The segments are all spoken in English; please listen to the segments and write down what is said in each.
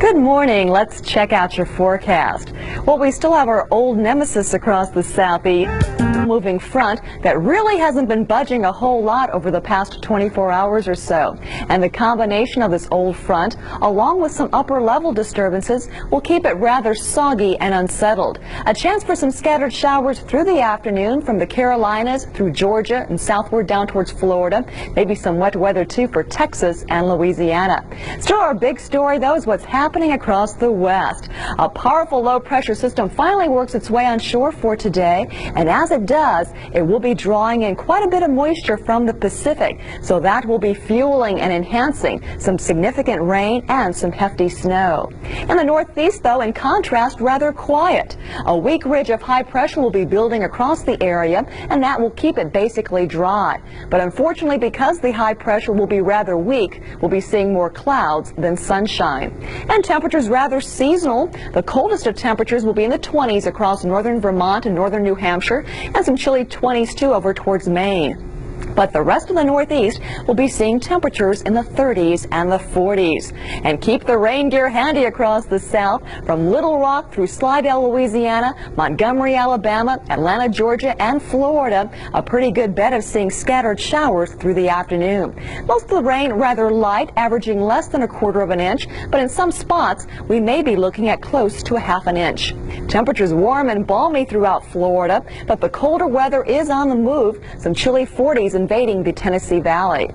Good morning. Let's check out your forecast. Well, we still have our old nemesis across the southeast, moving front that really hasn't been budging a whole lot over the past 24 hours or so. And the combination of this old front, along with some upper level disturbances, will keep it rather soggy and unsettled. A chance for some scattered showers through the afternoon from the Carolinas through Georgia and southward down towards Florida. Maybe some wet weather too for Texas and Louisiana. Still, our big story though is what's happening across the west. A powerful low pressure system finally works its way on shore for today, and as it does, it will be drawing in quite a bit of moisture from the Pacific, so that will be fueling and enhancing some significant rain and some hefty snow. In the northeast though, in contrast, rather quiet. A weak ridge of high pressure will be building across the area, and that will keep it basically dry. But unfortunately, because the high pressure will be rather weak, we'll be seeing more clouds than sunshine. And temperatures rather seasonal. The coldest of temperatures will be in the 20s across northern Vermont and northern New Hampshire, and some chilly 20s too over towards Maine. But the rest of the Northeast will be seeing temperatures in the 30s and the 40s. And keep the rain gear handy across the south, from Little Rock through Slidell, Louisiana, Montgomery, Alabama, Atlanta, Georgia, and Florida. A pretty good bet of seeing scattered showers through the afternoon. Most of the rain rather light, averaging less than 1/4 of an inch, but in some spots we may be looking at close to 1/2 inch. Temperatures warm and balmy throughout Florida, but the colder weather is on the move. Some chilly 40s invading the Tennessee Valley.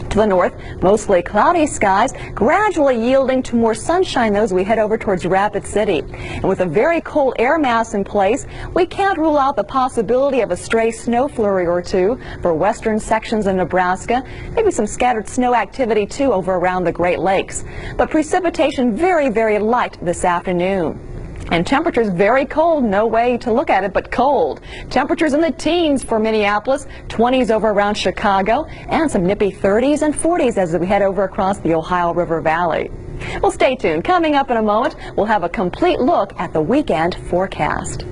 To the north, mostly cloudy skies, gradually yielding to more sunshine as we head over towards Rapid City. And with a very cold air mass in place, we can't rule out the possibility of a stray snow flurry or two for western sections of Nebraska. Maybe some scattered snow activity too over around the Great Lakes. But precipitation very, very light this afternoon. And temperatures very cold, no way to look at it but cold. Temperatures in the teens for Minneapolis, 20s over around Chicago, and some nippy 30s and 40s as we head over across the Ohio River Valley. Well, stay tuned. Coming up in a moment, we'll have a complete look at the weekend forecast.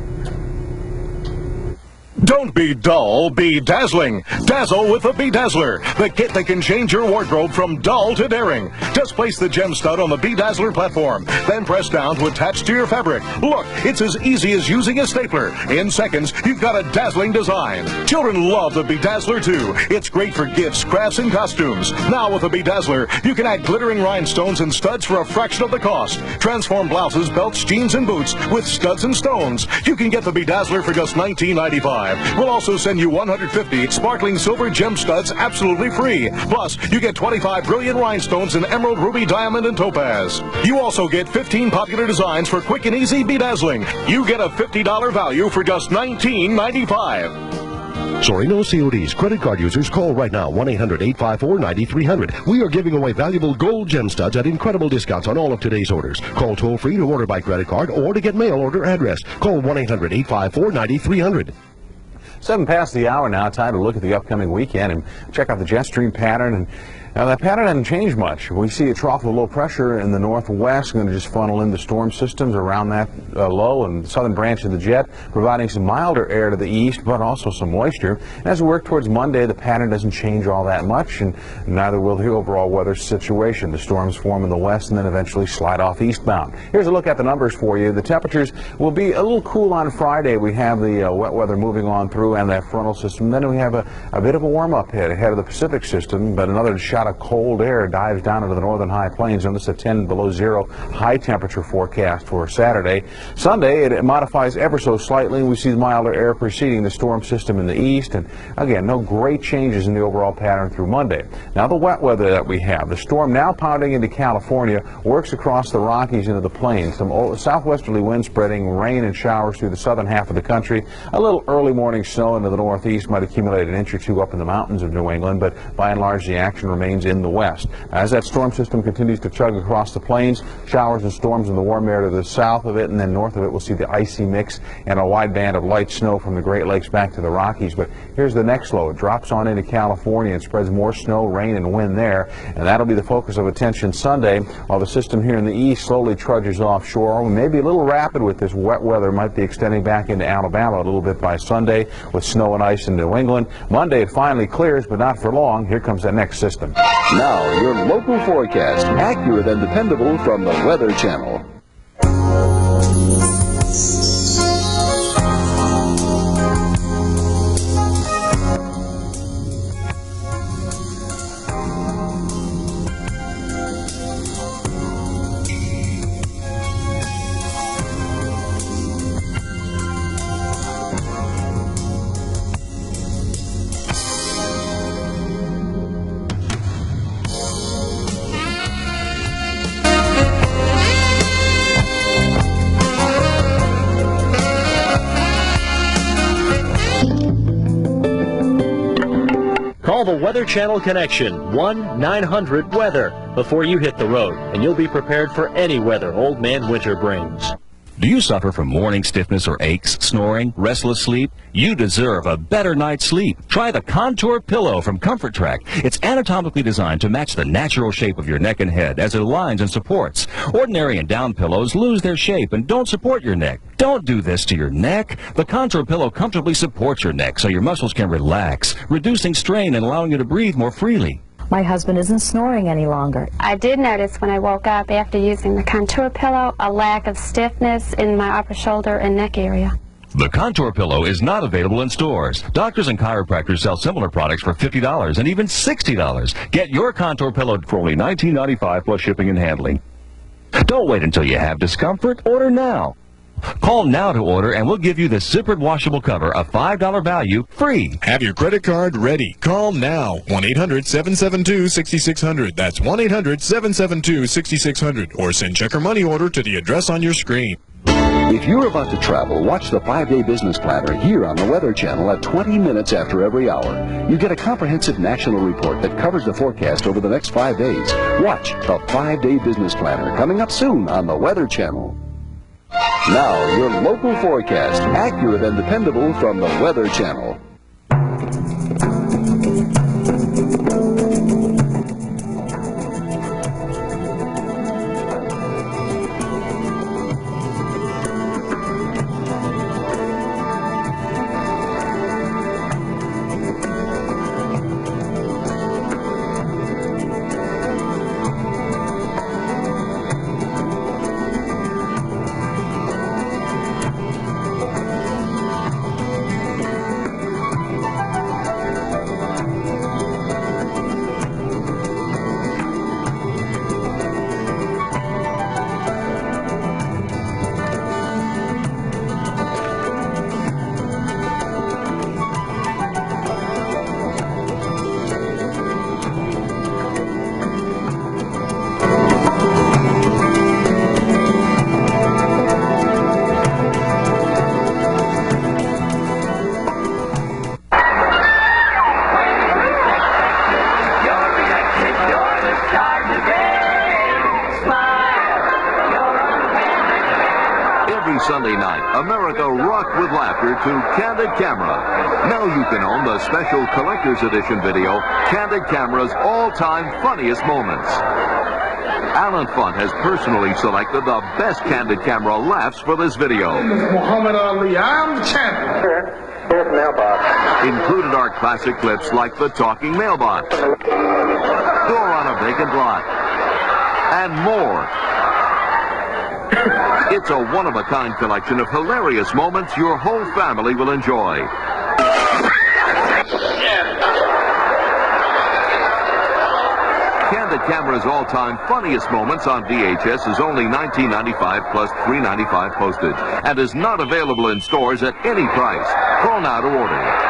Don't be dull, be dazzling. Dazzle with the Bedazzler, the kit that can change your wardrobe from dull to daring. Just place the gem stud on the Bedazzler platform, then press down to attach to your fabric. Look, it's as easy as using a stapler. In seconds, you've got a dazzling design. Children love the Bedazzler too. It's great for gifts, crafts, and costumes. Now with the Bedazzler, you can add glittering rhinestones and studs for a fraction of the cost. Transform blouses, belts, jeans, and boots with studs and stones. You can get the Bedazzler for just $19.95. We'll also send you 150 sparkling silver gem studs absolutely free. Plus, you get 25 brilliant rhinestones in emerald, ruby, diamond, and topaz. You also get 15 popular designs for quick and easy bedazzling. You get a $50 value for just $19.95. Sorry, no CODs. Credit card users, call right now, 1-800-854-9300. We are giving away valuable gold gem studs at incredible discounts on all of today's orders. Call toll-free to order by credit card or to get mail order address. Call 1-800-854-9300. 7 past the hour now, time to look at the upcoming weekend and check out the jet stream pattern. And that pattern hasn't changed much. We see a trough of low pressure in the northwest going to just funnel into storm systems around that low and southern branch of the jet, providing some milder air to the east, but also some moisture. And as we work towards Monday, the pattern doesn't change all that much, and neither will the overall weather situation. The storms form in the west and then eventually slide off eastbound. Here's a look at the numbers for you. The temperatures will be a little cool on Friday. We have the wet weather moving on through and that frontal system. Then we have a bit of a warm-up hit ahead of the Pacific system, but another shot of cold air dives down into the northern high plains. Notice a 10 below zero high temperature forecast for Saturday. Sunday, it modifies ever so slightly, and we see milder air preceding the storm system in the east. And again, no great changes in the overall pattern through Monday. Now the wet weather that we have, the storm now pounding into California, works across the Rockies into the plains. Some southwesterly winds spreading rain and showers through the southern half of the country. A little early morning snow into the northeast might accumulate an inch or two up in the mountains of New England, but by and large the action remains in the west. As that storm system continues to chug across the plains, showers and storms in the warm air to the south of it, and then north of it we'll see the icy mix and a wide band of light snow from the Great Lakes back to the Rockies. But here's the next low. It drops on into California and spreads more snow, rain, and wind there, and that'll be the focus of attention Sunday, while the system here in the east slowly trudges offshore. We may be a little rapid with this wet weather, might be extending back into Alabama a little bit by Sunday. with snow and ice in New England. Monday it finally clears, but not for long. Here comes the next system. Now, your local forecast, accurate and dependable from the Weather Channel. Call the Weather Channel Connection, 1-900-WEATHER, before you hit the road, and you'll be prepared for any weather Old Man Winter brings. Do you suffer from morning stiffness or aches, snoring, restless sleep? You deserve a better night's sleep. Try the Contour Pillow from Comfort Track. It's anatomically designed to match the natural shape of your neck and head as it aligns and supports. Ordinary and down pillows lose their shape and don't support your neck. Don't do this to your neck. The Contour Pillow comfortably supports your neck so your muscles can relax, reducing strain and allowing you to breathe more freely. My husband isn't snoring any longer. I did notice when I woke up after using the Contour Pillow a lack of stiffness in my upper shoulder and neck area. The Contour Pillow is not available in stores. Doctors and chiropractors sell similar products for $50 and even $60. Get your Contour Pillow for only $19.95 plus shipping and handling. Don't wait until you have discomfort. Order now. Call now to order and we'll give you this zippered washable cover, a $5 value, free. Have your credit card ready. Call now. 1-800-772-6600. That's 1-800-772-6600. Or send check or money order to the address on your screen. If you're about to travel, watch the 5-Day Business Planner here on the Weather Channel at 20 minutes after every hour. You get a comprehensive national report that covers the forecast over the next 5 days. Watch the 5-Day Business Planner coming up soon on the Weather Channel. Now, your local forecast, accurate and dependable from the Weather Channel. Sunday night, America rocked with laughter to Candid Camera. Now you can own the special collector's edition video, Candid Camera's all-time funniest moments. Alan Funt has personally selected the best Candid Camera laughs for this video. Muhammad Ali, I'm the champion. Here's the mailbox. Included are classic clips like the talking mailbox, door on a vacant lot, and more. It's a one-of-a-kind collection of hilarious moments your whole family will enjoy. Candid Camera's all-time funniest moments on VHS is only $19.95 plus $3.95 postage and is not available in stores at any price. Call now to order.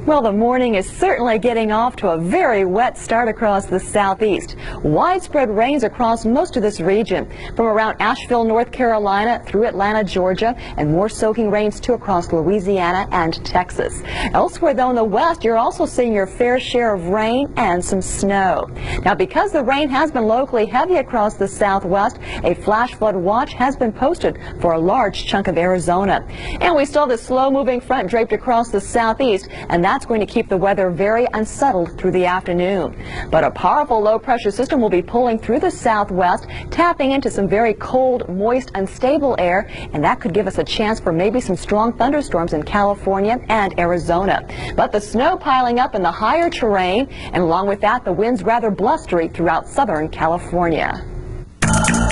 Well, the morning is certainly getting off to a very wet start across the southeast. Widespread rains across most of this region, from around Asheville, North Carolina, through Atlanta, Georgia, and more soaking rains too across Louisiana and Texas. Elsewhere, though, in the west, you're also seeing your fair share of rain and some snow. Now, because the rain has been locally heavy across the southwest, a flash flood watch has been posted for a large chunk of Arizona. And we saw the slow-moving front draped across the southeast, and that that's going to keep the weather very unsettled through the afternoon. But a powerful low-pressure system will be pulling through the southwest, tapping into some very cold, moist, unstable air, and that could give us a chance for maybe some strong thunderstorms in California and Arizona. But the snow piling up in the higher terrain, and along with that, the winds rather blustery throughout southern California.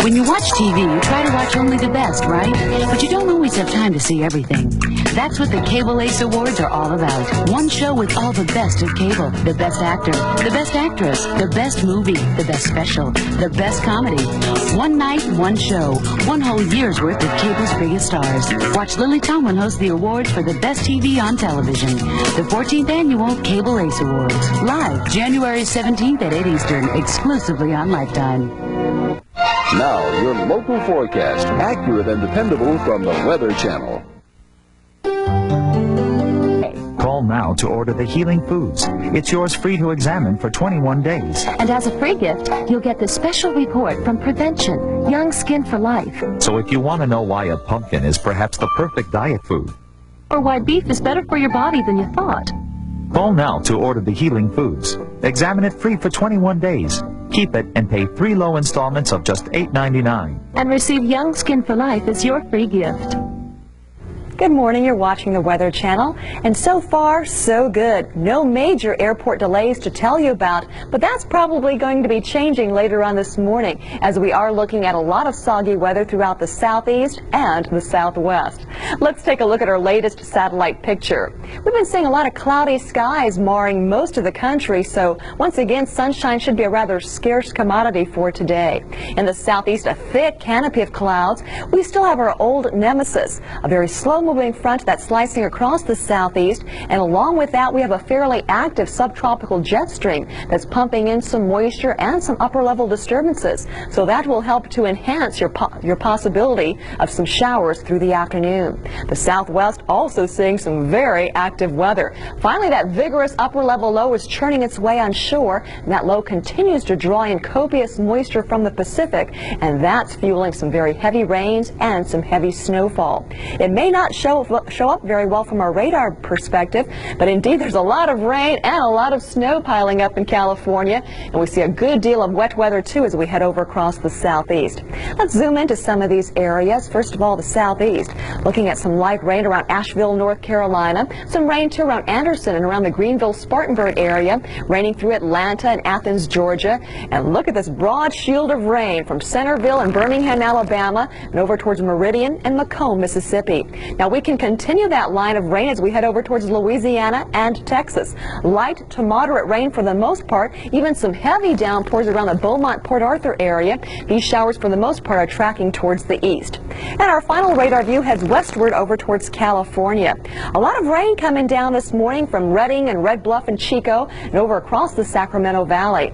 When you watch TV, you try to watch only the best, right? But you don't always have time to see everything. That's what the Cable Ace Awards are all about. One show with all the best of cable. The best actor, the best actress, the best movie, the best special, the best comedy. One night, one show, one whole year's worth of cable's biggest stars. Watch Lily Tomlin host the awards for the best TV on television. The 14th Annual Cable Ace Awards. Live January 17th at 8 Eastern, exclusively on Lifetime. Now, your local forecast, accurate and dependable from the Weather Channel. Call now to order the Healing Foods. It's yours free to examine for 21 days. And as a free gift, you'll get the special report from Prevention, Young Skin for Life. So if you want to know why a pumpkin is perhaps the perfect diet food, Or why beef is better for your body than you thought. call now to order the Healing Foods. Examine it free for 21 days. Keep it and pay 3 low installments of just $8.99. And receive Young Skin for Life as your free gift. Good morning, you're watching the Weather Channel, and so far, so good. No major airport delays to tell you about, but that's probably going to be changing later on this morning, as we are looking at a lot of soggy weather throughout the southeast and the southwest. Let's take a look at our latest satellite picture. We've been seeing a lot of cloudy skies marring most of the country, so once again, sunshine should be a rather scarce commodity for today. In the southeast, a thick canopy of clouds. We still have our old nemesis, a very slow-moving front that's slicing across the southeast, and along with that we have a fairly active subtropical jet stream that's pumping in some moisture and some upper level disturbances, so that will help to enhance your possibility of some showers through the afternoon. The southwest also seeing some very active weather. Finally, that vigorous upper level low is churning its way on shore, and that low continues to draw in copious moisture from the Pacific, and that's fueling some very heavy rains and some heavy snowfall. It may not show up very well from a radar perspective, but indeed there's a lot of rain and a lot of snow piling up in California, and we see a good deal of wet weather too as we head over across the southeast. Let's zoom into some of these areas. First of all, the southeast, looking at some light rain around Asheville, North Carolina, some rain too around Anderson and around the Greenville-Spartanburg area, raining through Atlanta and Athens, Georgia, and look at this broad shield of rain from Centerville and Birmingham, Alabama, and over towards Meridian and Macomb, Mississippi. Now we can continue that line of rain as we head over towards Louisiana and Texas. Light to moderate rain for the most part, even some heavy downpours around the Beaumont-Port Arthur area. These showers for the most part are tracking towards the east. And our final radar view heads westward over towards California. A lot of rain coming down this morning from Redding and Red Bluff and Chico and over across the Sacramento Valley.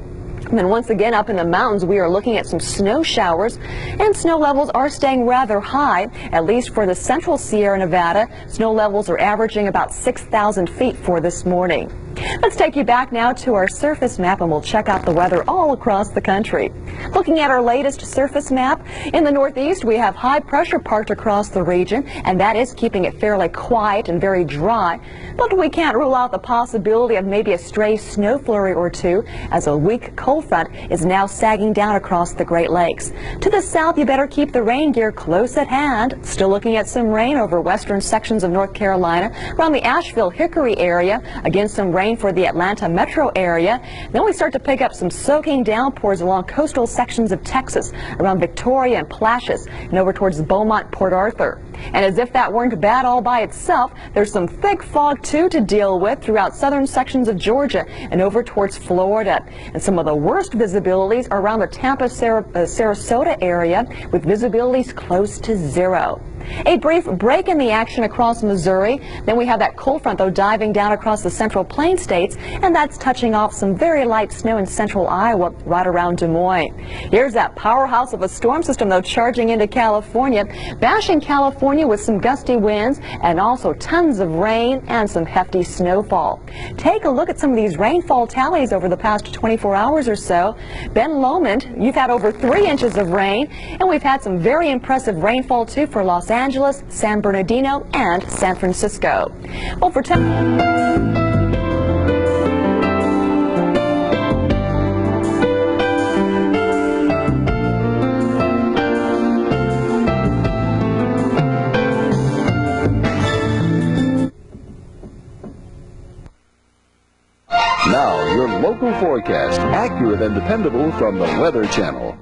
And then once again up in the mountains we are looking at some snow showers, and snow levels are staying rather high, at least for the central Sierra Nevada. Snow levels are averaging about 6,000 feet for this morning. Let's take you back now to our surface map, and we'll check out the weather all across the country. Looking at our latest surface map, in the northeast we have high pressure parked across the region, and that is keeping it fairly quiet and very dry. But we can't rule out the possibility of maybe a stray snow flurry or two, as a weak cold front is now sagging down across the Great Lakes. To the south, you better keep the rain gear close at hand. Still looking at some rain over western sections of North Carolina, around the Asheville-Hickory area. Again, some rain for the Atlanta metro area. Then we start to pick up some soaking downpours along coastal sections of Texas, around Victoria and Plashes, and over towards Beaumont-Port Arthur. And as if that weren't bad all by itself, there's some thick fog too to deal with throughout southern sections of Georgia and over towards Florida. And some of the worst visibilities are around the Tampa-Sarasota area, with visibilities close to zero. A brief break in the action across Missouri. Then we have that cold front, though, diving down across the central plain states, and that's touching off some very light snow in central Iowa right around Des Moines. Here's that powerhouse of a storm system, though, charging into California, bashing California with some gusty winds and also tons of rain and some hefty snowfall. Take a look at some of these rainfall tallies over the past 24 hours or so. Ben Lomond, you've had over 3 inches of rain, and we've had some very impressive rainfall too for Los Angeles, San Bernardino, and San Francisco. Well, for forecast, accurate and dependable from the Weather Channel.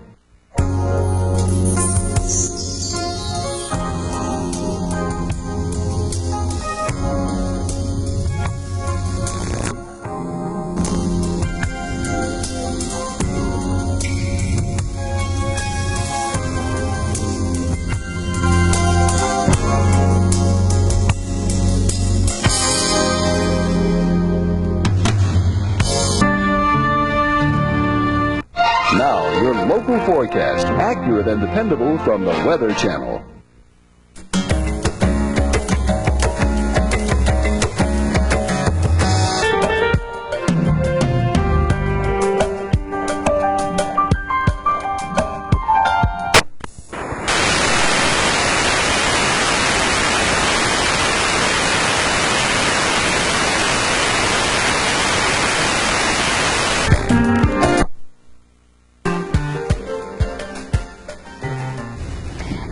Now, your local forecast, accurate and dependable from the Weather Channel.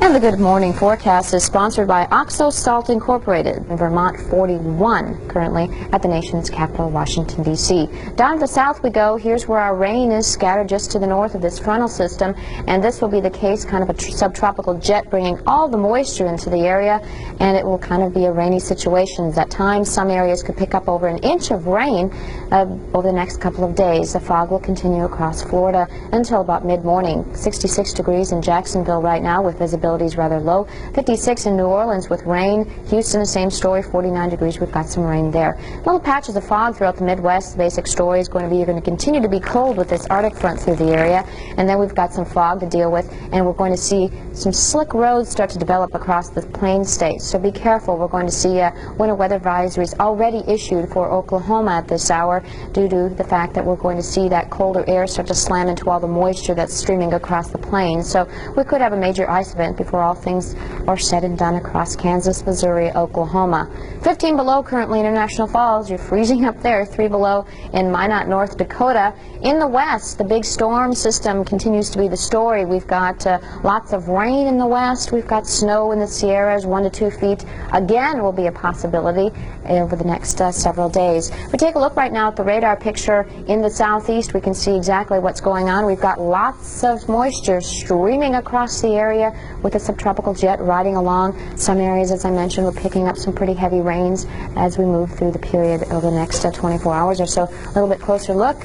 And the Good Morning Forecast is sponsored by Oxo Salt Incorporated in Vermont 41, currently at the nation's capital, Washington, D.C. Down to the south we go. Here's where our rain is scattered just to the north of this frontal system, and this will be the case, kind of a subtropical jet bringing all the moisture into the area, and it will kind of be a rainy situation. At times, some areas could pick up over an inch of rain over the next couple of days. The fog will continue across Florida until about mid-morning. 66 degrees in Jacksonville right now with visibility rather low. 56 in New Orleans with rain. Houston, the same story, 49 degrees. We've got some rain there. Little patches of fog throughout the Midwest. The basic story is going to be you're going to continue to be cold with this Arctic front through the area, and then we've got some fog to deal with, and we're going to see some slick roads start to develop across the plain states. So be careful. We're going to see winter weather advisories already issued for Oklahoma at this hour due to the fact that we're going to see that colder air start to slam into all the moisture that's streaming across the plains. So we could have a major ice event before all things are said and done across Kansas, Missouri, Oklahoma. 15 below currently in International Falls. You're freezing up there. 3 below in Minot, North Dakota. In the west, the big storm system continues to be the story. We've got lots of rain in the west. We've got snow in the Sierras. 1 to 2 feet again will be a possibility over the next several days. We take a look right now at the radar picture in the southeast. We can see exactly what's going on. We've got lots of moisture streaming across the area with a subtropical jet riding along. Some areas, as I mentioned, we're picking up some pretty heavy rains as we move through the period over the next 24 hours or so. A little bit closer look.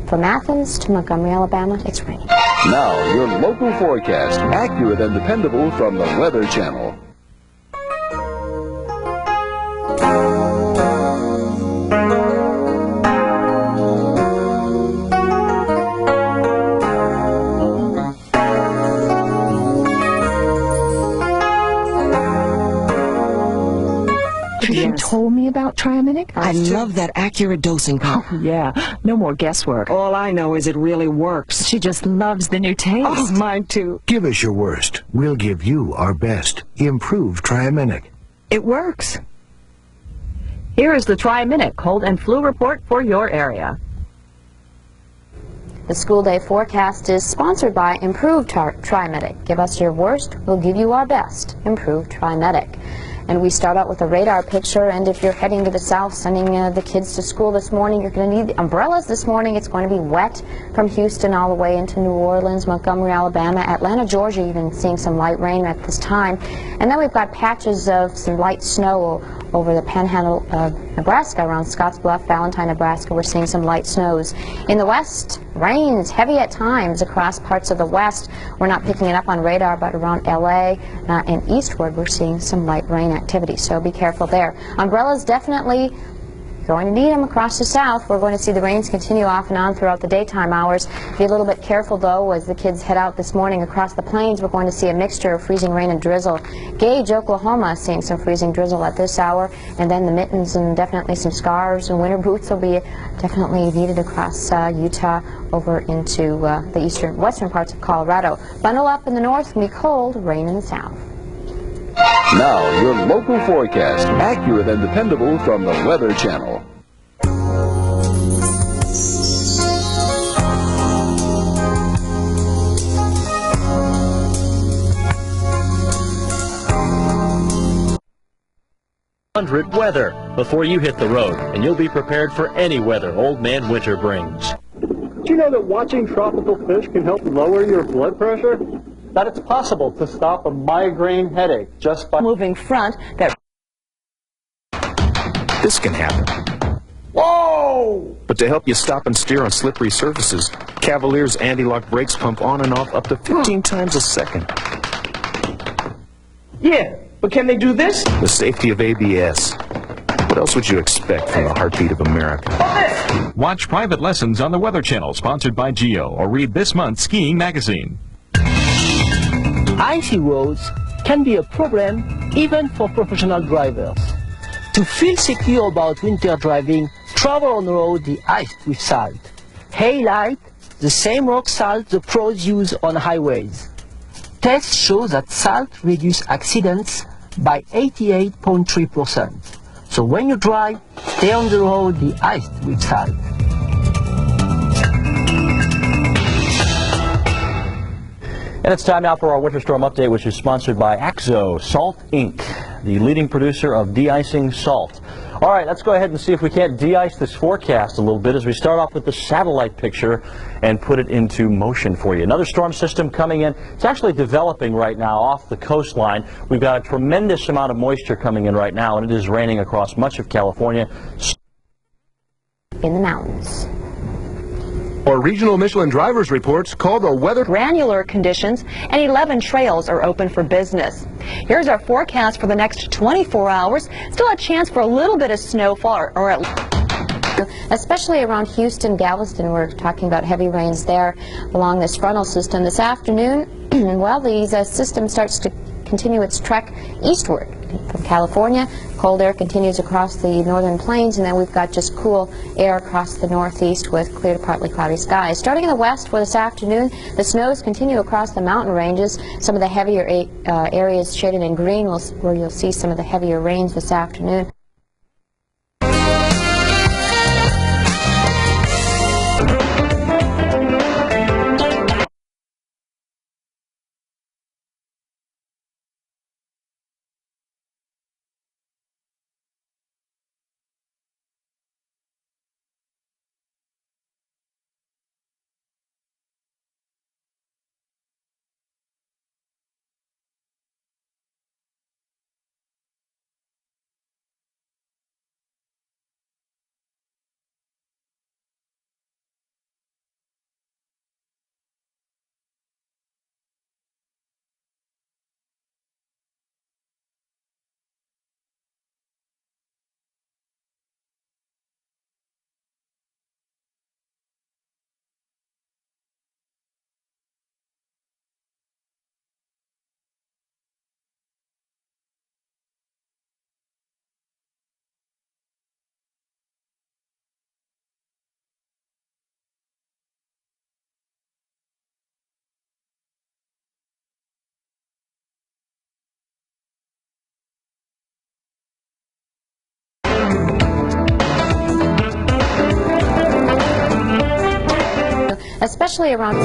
From Athens to Montgomery, Alabama, it's raining. Now, your local forecast, accurate and dependable from the Weather Channel. You told me about Triaminic? I love that accurate dosing card. Oh, yeah. No more guesswork. All I know is it really works. She just loves the new taste. Oh, mine too. Give us your worst. We'll give you our best. Improve Triaminic. It works. Here is the Tri-Minute cold and flu report for your area. The school day forecast is sponsored by Improved Tri-Medic. Give us your worst, we'll give you our best. Improved Tri-Medic. And we start out with a radar picture, and if you're heading to the south, sending the kids to school this morning, you're going to need the umbrellas this morning. It's going to be wet from Houston all the way into New Orleans, Montgomery, Alabama, Atlanta, Georgia, even seeing some light rain at this time. And then we've got patches of some light snow over the panhandle of Nebraska, around Scottsbluff, Valentine, Nebraska. We're seeing some light snows. In the west, rains heavy at times across parts of the west. We're not picking it up on radar, but around LA and eastward, we're seeing some light rain activity, so be careful there. Umbrellas definitely going to need them across the south. We're going to see the rains continue off and on throughout the daytime hours. Be a little bit careful though as the kids head out this morning across the plains. We're going to see a mixture of freezing rain and drizzle. Gage, Oklahoma, seeing some freezing drizzle at this hour, and then the mittens and definitely some scarves and winter boots will be definitely needed across Utah over into the western parts of Colorado. Bundle up in the north, can be cold, rain in the south. Now, your local forecast, accurate and dependable from the Weather Channel. Weather before you hit the road, and you'll be prepared for any weather Old Man Winter brings. Did you know that watching tropical fish can help lower your blood pressure? That it's possible to stop a migraine headache just by moving front that This can happen. Whoa! But to help you stop and steer on slippery surfaces, Cavalier's anti-lock brakes pump on and off up to 15 times a second. Yeah, but can they do this? The safety of ABS. What else would you expect from the heartbeat of America? Watch Private Lessons on the Weather Channel, sponsored by Geo, or read this month's skiing magazine. Icy roads can be a problem even for professional drivers. To feel secure about winter driving, travel on road the iced with salt. Halite, the same rock salt the pros use on highways. Tests show that salt reduces accidents by 88.3%. So when you drive, stay on the road the iced with salt. And it's time now for our winter storm update, which is sponsored by AXO Salt Inc., the leading producer of de-icing salt. All right, let's go ahead and see if we can't de-ice this forecast a little bit as we start off with the satellite picture and put it into motion for you. Another storm system coming in. It's actually developing right now off the coastline. We've got a tremendous amount of moisture coming in right now, and it is raining across much of California. In the mountains. For regional Michelin drivers reports, call the weather. Granular conditions and 11 trails are open for business. Here's our forecast for the next 24 hours. Still a chance for a little bit of snowfall, or especially around Houston, Galveston. We're talking about heavy rains there along this frontal system. This afternoon, well, the system starts to continue its trek eastward from California. Cold air continues across the northern plains, and then we've got just cool air across the northeast with clear to partly cloudy skies. Starting in the west for this afternoon, the snows continue across the mountain ranges. Some of the heavier areas shaded in green where you'll see some of the heavier rains this afternoon. Especially around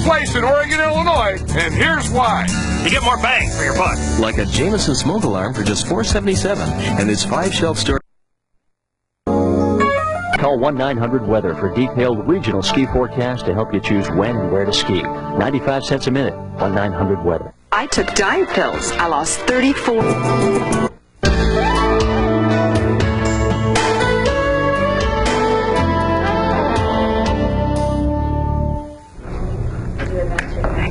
place in Oregon, Illinois, and here's why. You get more bang for your buck. Like a Jameson smoke alarm for just $4.77, and this 5-shelf store. Call 1-900-WEATHER for detailed regional ski forecast to help you choose when and where to ski. 95 cents a minute, 1-900-WEATHER. I took diet pills. I lost 34.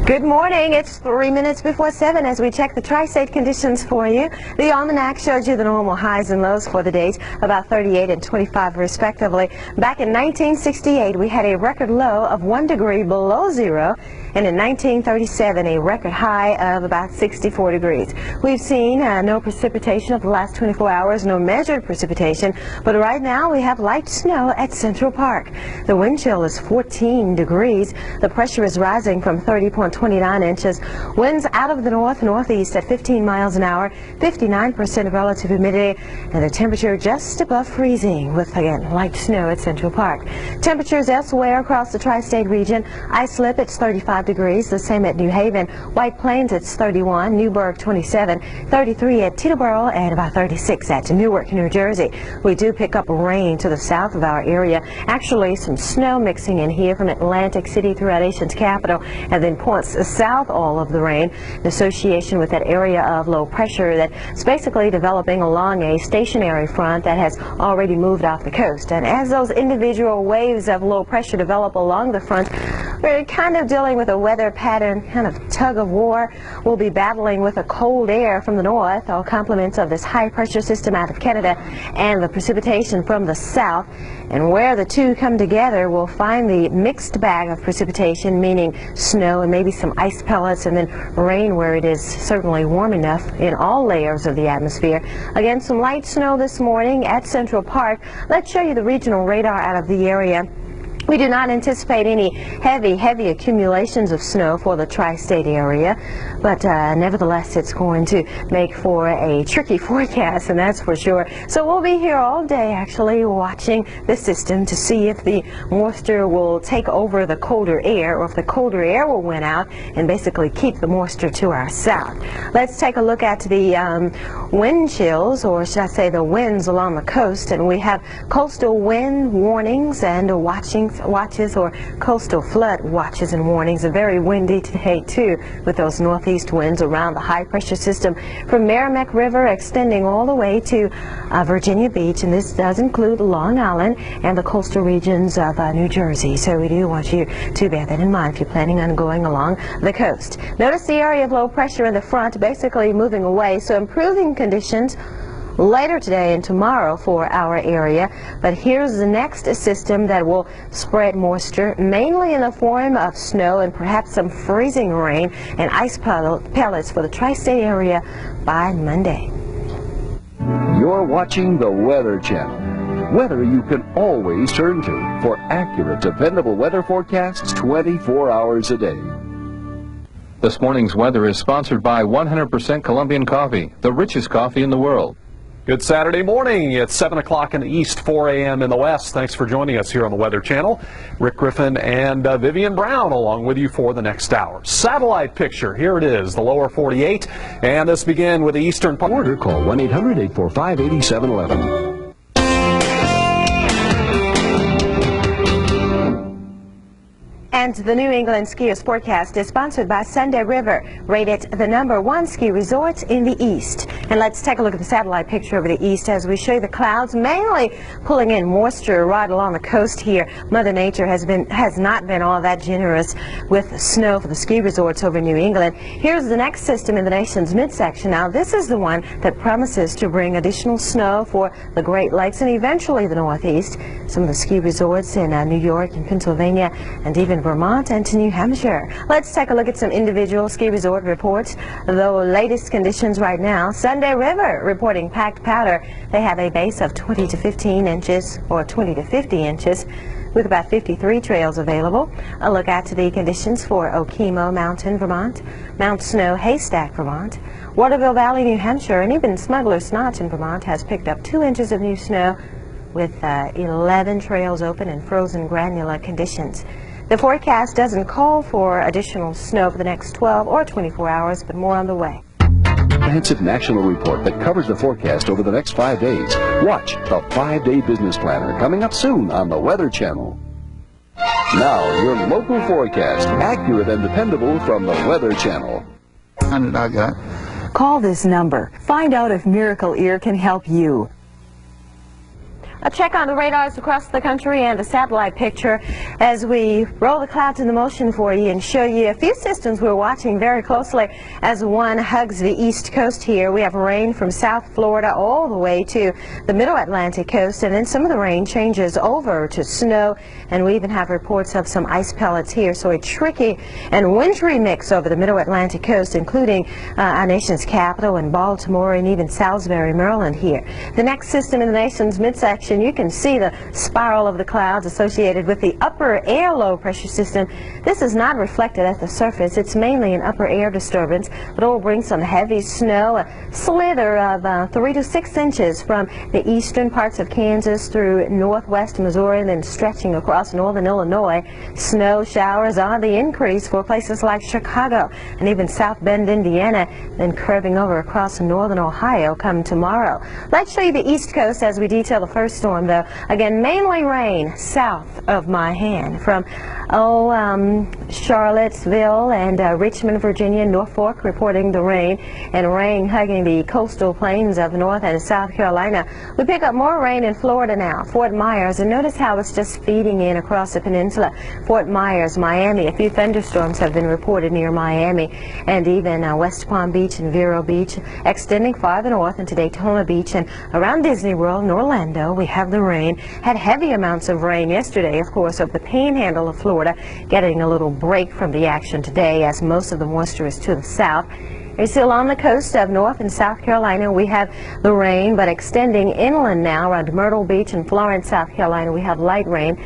Good morning. It's 3 minutes before 7 as we check the tri-state conditions for you. The almanac shows you the normal highs and lows for the days, about 38 and 25 respectively. Back in 1968, we had a record low of 1 degree below zero, and in 1937, a record high of about 64 degrees. We've seen no precipitation of the last 24 hours, no measured precipitation, but right now we have light snow at Central Park. The wind chill is 14 degrees. The pressure is rising from 30.29 inches. Winds out of the north-northeast at 15 miles an hour, 59% relative humidity, and the temperature just above freezing with, again, light snow at Central Park. Temperatures elsewhere across the tri-state region. Islip, it's 35 degrees, the same at New Haven. White Plains, it's 31, Newburgh 27, 33 at Teterboro, and about 36 at Newark, New Jersey. We do pick up rain to the south of our area. Actually, some snow mixing in here from Atlantic City through our nation's capital, and then points south all of the rain in association with that area of low pressure that's basically developing along a stationary front that has already moved off the coast. And as those individual waves of low pressure develop along the front, we're kind of dealing with a weather pattern, kind of tug of war. We'll be battling with a cold air from the north, all complements of this high pressure system out of Canada, and the precipitation from the south. And where the two come together, we'll find the mixed bag of precipitation, meaning snow and maybe some ice pellets, and then rain where it is certainly warm enough in all layers of the atmosphere. Again, some light snow this morning at Central Park. Let's show you the regional radar out of the area. We do not anticipate any heavy accumulations of snow for the tri-state area, but nevertheless it's going to make for a tricky forecast, and that's for sure. So we'll be here all day actually watching the system to see if the moisture will take over the colder air, or if the colder air will win out and basically keep the moisture to our south. Let's take a look at the wind chills, or should I say the winds along the coast, and we have coastal wind warnings and watches or coastal flood watches and warnings. Are very windy today too, with those northeast winds around the high pressure system from Merrimack River extending all the way to Virginia Beach, and this does include Long Island and the coastal regions of New Jersey. So we do want you to bear that in mind if you're planning on going along the coast. Notice the area of low pressure in the front basically moving away, so improving conditions later today and tomorrow for our area. But here's the next system that will spread moisture, mainly in the form of snow and perhaps some freezing rain and ice pellets for the tri-state area by Monday. You're watching the Weather Channel. Weather you can always turn to for accurate, dependable weather forecasts 24 hours a day. This morning's weather is sponsored by 100% Colombian coffee, the richest coffee in the world. Good Saturday morning. It's 7 o'clock in the east, 4 a.m. in the west. Thanks for joining us here on the Weather Channel. Rick Griffin and Vivian Brown along with you for the next hour. Satellite picture. Here it is, the lower 48. And this begin with the eastern part. Order, call 1-800-845-8711. And the New England Skiers forecast is sponsored by Sunday River, rated the #1 ski resort in the east. And let's take a look at the satellite picture over the east as we show you the clouds mainly pulling in moisture right along the coast here. Mother Nature has not been all that generous with snow for the ski resorts over New England. Here's the next system in the nation's midsection. Now this is the one that promises to bring additional snow for the Great Lakes and eventually the Northeast. Some of the ski resorts in New York and Pennsylvania and even Vermont and to New Hampshire. Let's take a look at some individual ski resort reports. The latest conditions right now. Sunday River reporting packed powder. They have a base of 20 to 15 inches or 20 to 50 inches with about 53 trails available. A look at the conditions for Okemo Mountain, Vermont, Mount Snow, Haystack, Vermont, Waterville Valley, New Hampshire, and even Smuggler's Notch in Vermont has picked up 2 inches of new snow with 11 trails open and frozen granular conditions. The forecast doesn't call for additional snow for the next 12 or 24 hours, but more on the way. Comprehensive national report that covers the forecast over the next 5 days. Watch the 5-day business planner coming up soon on the Weather Channel. Now, your local forecast, accurate and dependable from the Weather Channel. Call this number. Find out if Miracle Ear can help you. A check on the radars across the country and a satellite picture as we roll the clouds into motion for you and show you a few systems we're watching very closely as one hugs the east coast here. We have rain from South Florida all the way to the middle Atlantic coast, and then some of the rain changes over to snow, and we even have reports of some ice pellets here. So a tricky and wintry mix over the middle Atlantic coast, including our nation's capital and Baltimore and even Salisbury, Maryland here. The next system in the nation's midsection, you can see the spiral of the clouds associated with the upper air low pressure system. This is not reflected at the surface. It's mainly an upper air disturbance, but it will bring some heavy snow, a slither of 3 to 6 inches from the eastern parts of Kansas through northwest Missouri and then stretching across northern Illinois. Snow showers on the increase for places like Chicago and even South Bend, Indiana, then curving over across northern Ohio come tomorrow. Let's show you the east coast as we detail the first storm, though. Again, mainly rain south of my hand from Charlottesville and Richmond, Virginia, Norfolk reporting the rain, and rain hugging the coastal plains of North and South Carolina. We pick up more rain in Florida now. Fort Myers, and notice how it's just feeding in across the peninsula. Fort Myers, Miami, a few thunderstorms have been reported near Miami, and even West Palm Beach and Vero Beach, extending farther north into Daytona Beach and around Disney World and Orlando. We have the rain. Had heavy amounts of rain yesterday, of course, over the panhandle of Florida, getting a little break from the action today as most of the moisture is to the south. You're still on the coast of North and South Carolina. We have the rain, but extending inland now around Myrtle Beach and Florence, South Carolina. We have light rain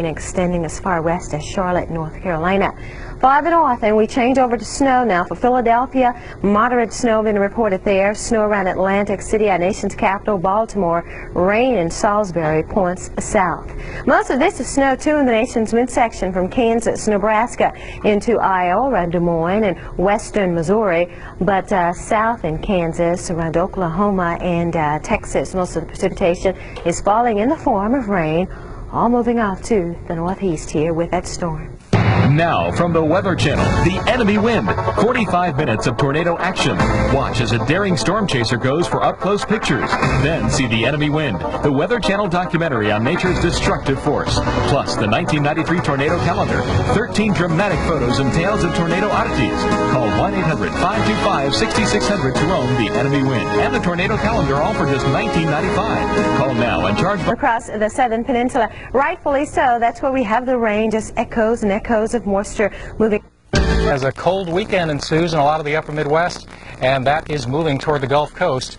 extending as far west as Charlotte, North Carolina. Farther north, and we change over to snow now for Philadelphia. Moderate snow been reported there. Snow around Atlantic City, our nation's capital, Baltimore. Rain in Salisbury points south. Most of this is snow, too, in the nation's midsection from Kansas, Nebraska, into Iowa, around Des Moines, and western Missouri. But south in Kansas, around Oklahoma and Texas, most of the precipitation is falling in the form of rain, all moving off to the northeast here with that storm. Now, from the Weather Channel, the enemy wind. 45 minutes of tornado action. Watch as a daring storm chaser goes for up-close pictures. Then see the enemy wind, the Weather Channel documentary on nature's destructive force. Plus, the 1993 tornado calendar. 13 dramatic photos and tales of tornado oddities. Call 1-800-525-6600 to own the enemy wind and the tornado calendar, all for just $19.95. Call now and charge... Across the southern peninsula, rightfully so. That's where we have the rain, just echoes and echoes of moisture moving. As a cold weekend ensues in a lot of the upper Midwest, and that is moving toward the Gulf Coast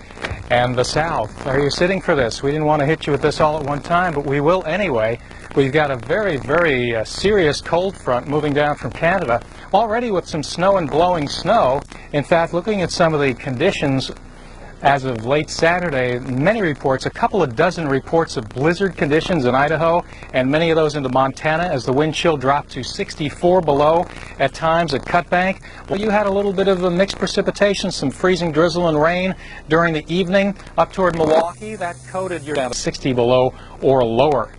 and the South. Are you sitting for this? We didn't want to hit you with this all at one time, but we will anyway. We've got a very, very serious cold front moving down from Canada, already with some snow and blowing snow. In fact, looking at some of the conditions as of late Saturday, many reports, a couple of dozen reports of blizzard conditions in Idaho, and many of those into Montana as the wind chill dropped to 64 below at times at Cutbank. Well, you had a little bit of a mixed precipitation, some freezing drizzle and rain during the evening up toward Milwaukee. That coated you down to 60 below or lower.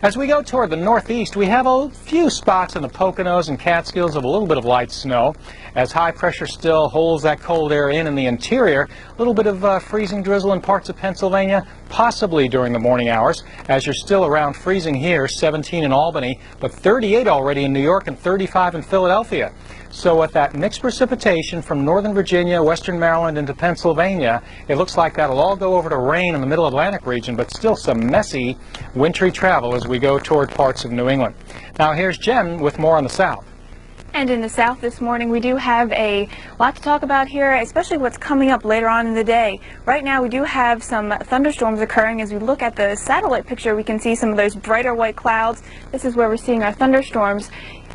As we go toward the northeast, we have a few spots in the Poconos and Catskills of a little bit of light snow. As high pressure still holds that cold air in the interior, a little bit of freezing drizzle in parts of Pennsylvania, possibly during the morning hours, as you're still around freezing here, 17 in Albany, but 38 already in New York and 35 in Philadelphia. So with that mixed precipitation from northern Virginia, western Maryland into Pennsylvania, it looks like that'll all go over to rain in the middle Atlantic region, but still some messy wintry travel as we go toward parts of New England. Now here's Jen with more on the south. And in the south this morning, we do have a lot to talk about here, especially what's coming up later on in the day. Right now, we do have some thunderstorms occurring. As we look at the satellite picture, we can see some of those brighter white clouds. This is where we're seeing our thunderstorms.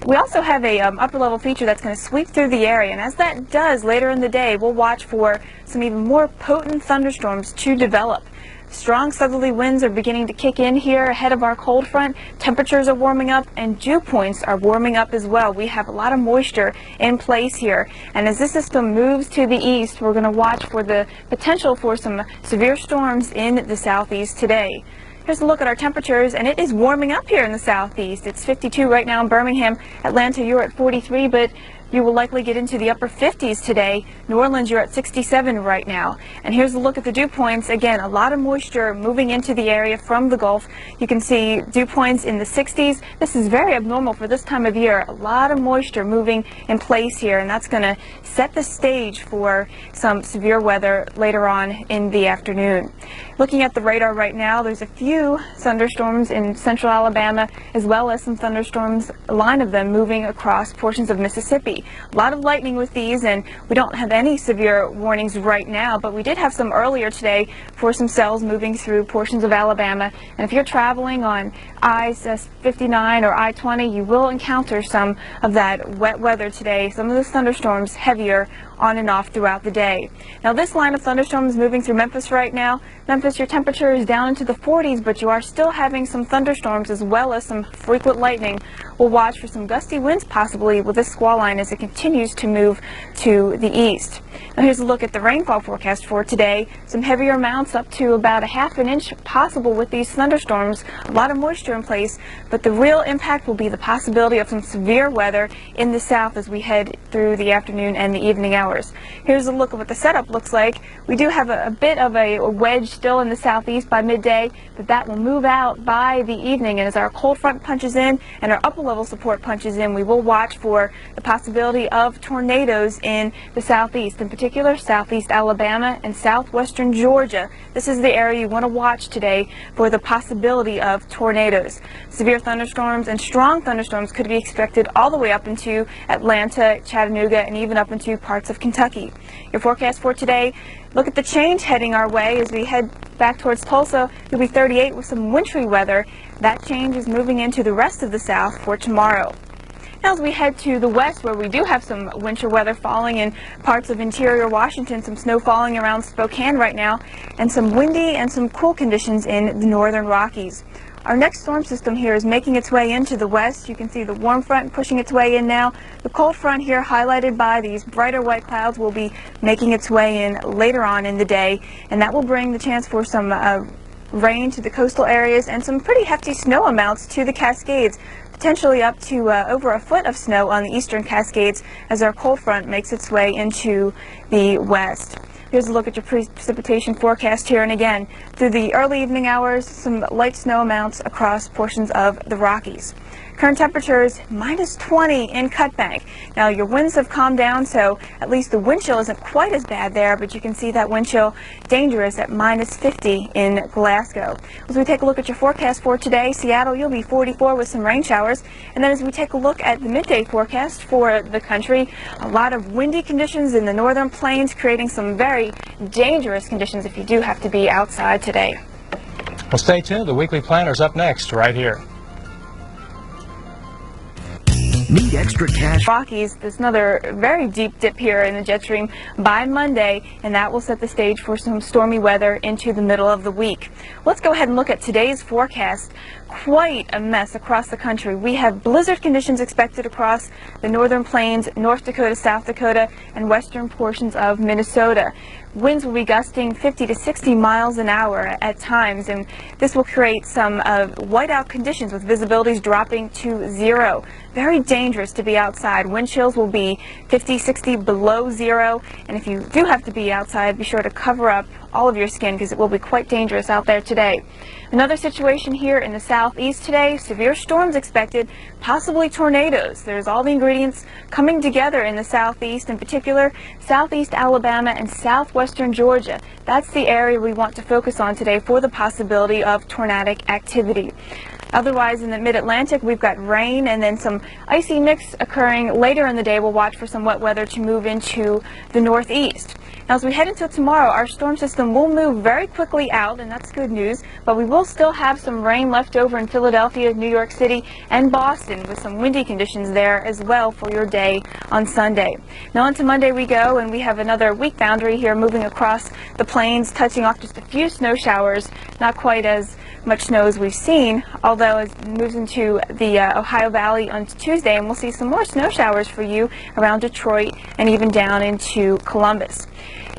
We also have a upper level feature that's going to sweep through the area, and as that does later in the day, we'll watch for some even more potent thunderstorms to develop. Strong southerly winds are beginning to kick in here ahead of our cold front. Temperatures are warming up and dew points are warming up as well. We have a lot of moisture in place here. And as this system moves to the east, we're going to watch for the potential for some severe storms in the southeast today. Here's a look at our temperatures, and it is warming up here in the southeast. It's 52 right now in Birmingham. Atlanta, you're at 43, but You will likely get into the upper 50s today. New Orleans, you're at 67 right now. And here's a look at the dew points. Again, a lot of moisture moving into the area from the Gulf. You can see dew points in the 60s. This is very abnormal for this time of year. A lot of moisture moving in place here, and that's going to set the stage for some severe weather later on in the afternoon. Looking at the radar right now, there's a few thunderstorms in central Alabama, as well as some thunderstorms, a line of them moving across portions of Mississippi. A lot of lightning with these, and we don't have any severe warnings right now, but we did have some earlier today for some cells moving through portions of Alabama. And if you're traveling on I-59 or I-20, you will encounter some of that wet weather today, some of those thunderstorms heavier on and off throughout the day. Now this line of thunderstorms moving through Memphis right now. Memphis, your temperature is down into the 40s, but you are still having some thunderstorms as well as some frequent lightning. We'll watch for some gusty winds possibly with this squall line as it continues to move to the east. Now here's a look at the rainfall forecast for today. Some heavier amounts up to about a ½ an inch possible with these thunderstorms. A lot of moisture in place, but the real impact will be the possibility of some severe weather in the south as we head through the afternoon and the evening hours. Here's a look at what the setup looks like. We do have a bit of a wedge still in the southeast by midday, but that will move out by the evening, and as our cold front punches in and our upper level support punches in, we will watch for the possibility of tornadoes in the southeast, in particular southeast Alabama and southwestern Georgia. This is the area you want to watch today for the possibility of tornadoes. Severe thunderstorms and strong thunderstorms could be expected all the way up into Atlanta, Chattanooga, and even up into parts of Kentucky. Your forecast for today, look at the change heading our way as we head back towards Tulsa. You'll be 38 with some wintry weather. That change is moving into the rest of the south for tomorrow. Now as we head to the west, where we do have some winter weather falling in parts of interior Washington, some snow falling around Spokane right now, and some windy and some cool conditions in the northern Rockies. Our next storm system here is making its way into the west. You can see the warm front pushing its way in now. The cold front here, highlighted by these brighter white clouds, will be making its way in later on in the day, and that will bring the chance for some rain to the coastal areas and some pretty hefty snow amounts to the Cascades, potentially up to over a foot of snow on the eastern Cascades as our cold front makes its way into the west. Here's a look at your precipitation forecast here, and again, through the early evening hours, some light snow amounts across portions of the Rockies. Current temperatures -20 in Cutbank. Now your winds have calmed down, so at least the wind chill isn't quite as bad there, but you can see that wind chill dangerous at -50 in Glasgow. As we take a look at your forecast for today, Seattle, you'll be 44 with some rain showers. And then as we take a look at the midday forecast for the country, a lot of windy conditions in the northern plains, creating some very dangerous conditions if you do have to be outside today. Well, stay tuned. The Weekly Planner's up next, right here. Need extra cash? Rockies, there's another very deep dip here in the jet stream by Monday, and that will set the stage for some stormy weather into the middle of the week. Let's go ahead and look at today's forecast. Quite a mess across the country. We have blizzard conditions expected across the northern plains, North Dakota, South Dakota, and western portions of Minnesota. Winds will be gusting 50 to 60 miles an hour at times, and this will create some whiteout conditions with visibilities dropping to 0. Very dangerous to be outside. Wind chills will be 50, 60 below 0, and if you do have to be outside, be sure to cover up all of your skin because it will be quite dangerous out there today. Another situation here in the southeast today, severe storms expected, possibly tornadoes. There's all the ingredients coming together in the southeast, in particular southeast Alabama and southwestern Georgia. That's the area we want to focus on today for the possibility of tornadic activity. Otherwise, in the mid-Atlantic, we've got rain and then some icy mix occurring later in the day. We'll watch for some wet weather to move into the northeast. Now, as we head into tomorrow, our storm system will move very quickly out, and that's good news, but we will still have some rain left over in Philadelphia, New York City, and Boston, with some windy conditions there as well for your day on Sunday. Now, on to Monday we go, and we have another weak boundary here moving across the plains, touching off just a few snow showers, not quite as much snow as we've seen, although though, as it moves into the Ohio Valley on Tuesday, and we'll see some more snow showers for you around Detroit and even down into Columbus.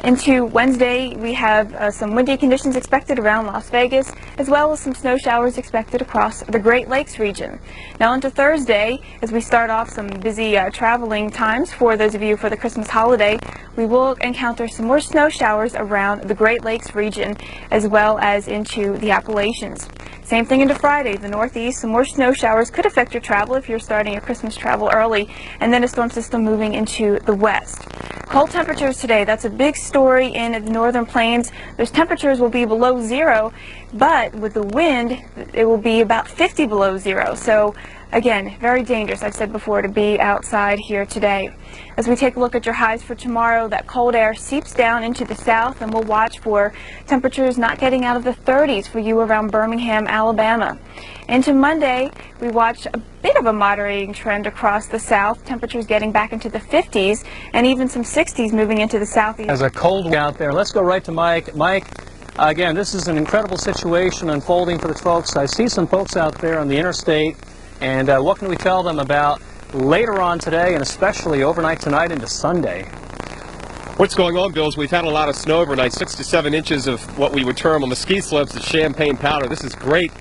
Into Wednesday, we have some windy conditions expected around Las Vegas, as well as some snow showers expected across the Great Lakes region. Now into Thursday, as we start off some busy traveling times for those of you for the Christmas holiday, we will encounter some more snow showers around the Great Lakes region, as well as into the Appalachians. Same thing into Friday, the Northeast. Some more snow showers could affect your travel if you're starting your Christmas travel early, and then a storm system moving into the west. Cold temperatures today, that's a big story in the northern plains. Those temperatures will be below zero, but with the wind, it will be about 50 below zero. So again, very dangerous, I've said before, to be outside here today. As we take a look at your highs for tomorrow, that cold air seeps down into the south, and we'll watch for temperatures not getting out of the 30s for you around Birmingham, Alabama. Into Monday, we watch a bit of a moderating trend across the south, temperatures getting back into the 50s and even some 60s moving into the southeast. As a cold out there, let's go right to Mike. Mike, again, this is an incredible situation unfolding for the folks. I see some folks out there on the interstate, and what can we tell them about later on today and especially overnight tonight into Sunday? What's going on, Bill, is we've had a lot of snow overnight, 6 to 7 inches of what we would term on the ski slopes the champagne powder. This is great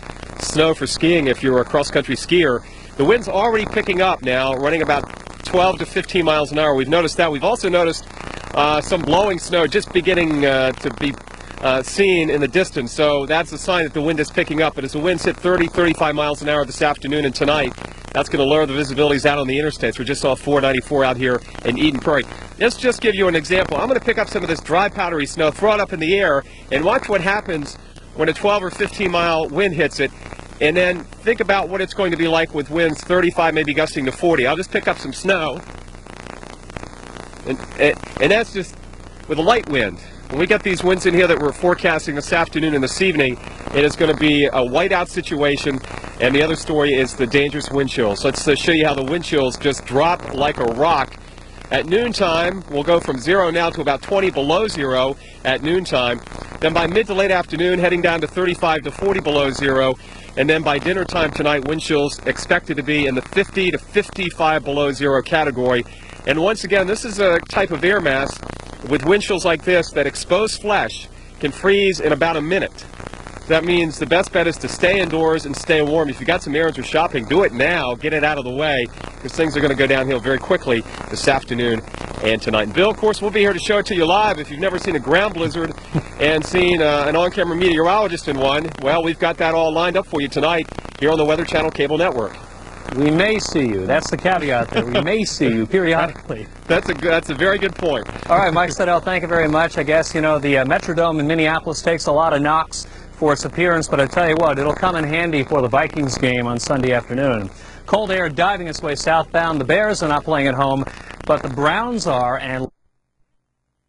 snow for skiing if you're a cross-country skier. The wind's already picking up now, running about 12 to 15 miles an hour. We've noticed that. We've also noticed some blowing snow just beginning to be seen in the distance. So that's a sign that the wind is picking up. But as the winds hit 30, 35 miles an hour this afternoon and tonight, that's going to lower the visibilities out on the interstates. We just saw 494 out here in Eden Prairie. Let's just give you an example. I'm going to pick up some of this dry powdery snow, throw it up in the air, and watch what happens when a 12 or 15 mile wind hits it, and then think about what it's going to be like with winds 35, maybe gusting to 40. I'll just pick up some snow, and that's just with a light wind. When we get these winds in here that we're forecasting this afternoon and this evening, it is going to be a whiteout situation, and the other story is the dangerous wind chills. Let's show you how the wind chills just drop like a rock. At noontime, we'll go from 0 now to about 20 below 0 at noontime. Then by mid to late afternoon, heading down to 35 to 40 below 0. And then by dinner time tonight, wind chills expected to be in the 50 to 55 below 0 category. And once again, this is a type of air mass with wind chills like this that exposed flesh can freeze in about a minute. That means the best bet is to stay indoors and stay warm. If you got some errands or shopping, do it now. Get it out of the way, because things are going to go downhill very quickly this afternoon and tonight. And Bill, of course, we'll be here to show it to you live. If you've never seen a ground blizzard and seen an on-camera meteorologist in one, well, we've got that all lined up for you tonight here on the Weather Channel Cable Network. We may see you. That's the caveat there. We may see you periodically. That's a very good point. All right, Mike SEIDEL, thank you very much. I guess, you know, the Metrodome in Minneapolis takes a lot of knocks for its appearance, but I tell you what, it'll come in handy for the Vikings game on Sunday afternoon. Cold air diving its way southbound. The Bears are not playing at home, but the Browns are, and